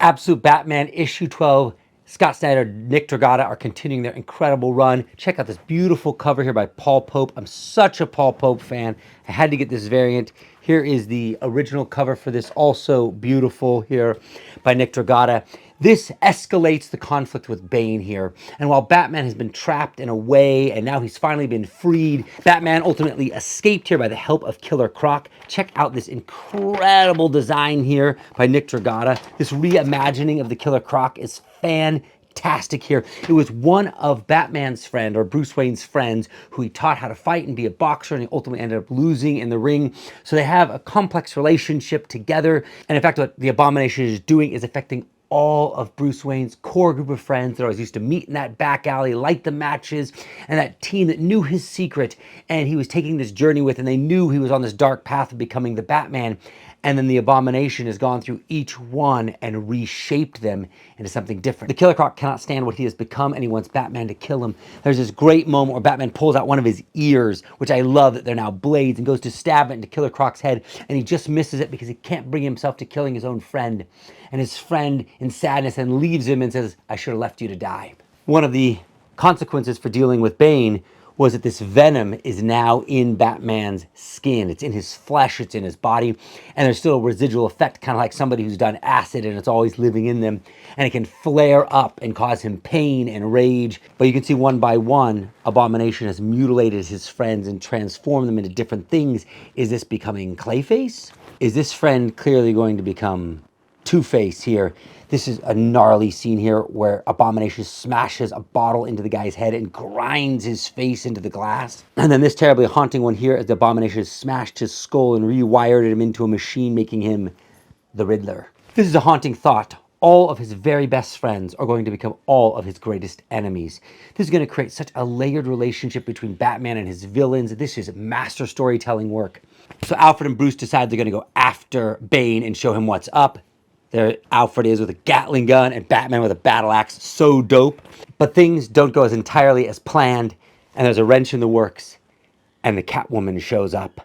Absolute Batman issue 12. Scott Snyder, Nick Dragata are continuing their incredible run. Check out this beautiful cover here by Paul Pope. I'm such a Paul Pope fan. I had to get this variant. Here is the original cover for this, also beautiful here by Nick Dragata. This escalates the conflict with Bane here. And while Batman has been trapped in a way and now he's finally been freed, Batman ultimately escaped here by the help of Killer Croc. Check out this incredible design here by Nick Dragata. This reimagining of the Killer Croc is fantastic here. It was one of Batman's friend, or Bruce Wayne's friends, who he taught how to fight and be a boxer, and he ultimately ended up losing in the ring. So they have a complex relationship together. And in fact, what the Abomination is doing is affecting all of Bruce Wayne's core group of friends that always used to meet in that back alley, light the matches, and that team that knew his secret and he was taking this journey with, and they knew he was on this dark path of becoming the Batman. And then the Abomination has gone through each one and reshaped them into something different. The Killer Croc cannot stand what he has become, and he wants Batman to kill him. There's this great moment where Batman pulls out one of his ears, which I love that they're now blades, and goes to stab it into Killer Croc's head, and he just misses it because he can't bring himself to killing his own friend. And his friend, in sadness, then leaves him and says, "I should have left you to die." One of the consequences for dealing with Bane was that this venom is now in Batman's skin. It's in his flesh, it's in his body, and there's still a residual effect, kind of like somebody who's done acid and it's always living in them, and it can flare up and cause him pain and rage. But you can see one by one, Abomination has mutilated his friends and transformed them into different things. Is this becoming Clayface? Is this friend clearly going to become Two-Face here? This is a gnarly scene here where Abomination smashes a bottle into the guy's head and grinds his face into the glass. And then this terribly haunting one here as the Abomination has smashed his skull and rewired him into a machine, making him the Riddler. This is a haunting thought. All of his very best friends are going to become all of his greatest enemies. This is going to create such a layered relationship between Batman and his villains. This is master storytelling work. So Alfred and Bruce decide they're going to go after Bane and show him what's up. There Alfred is with a Gatling gun and Batman with a battle axe. So dope. But things don't go as entirely as planned, and there's a wrench in the works, and the Catwoman shows up.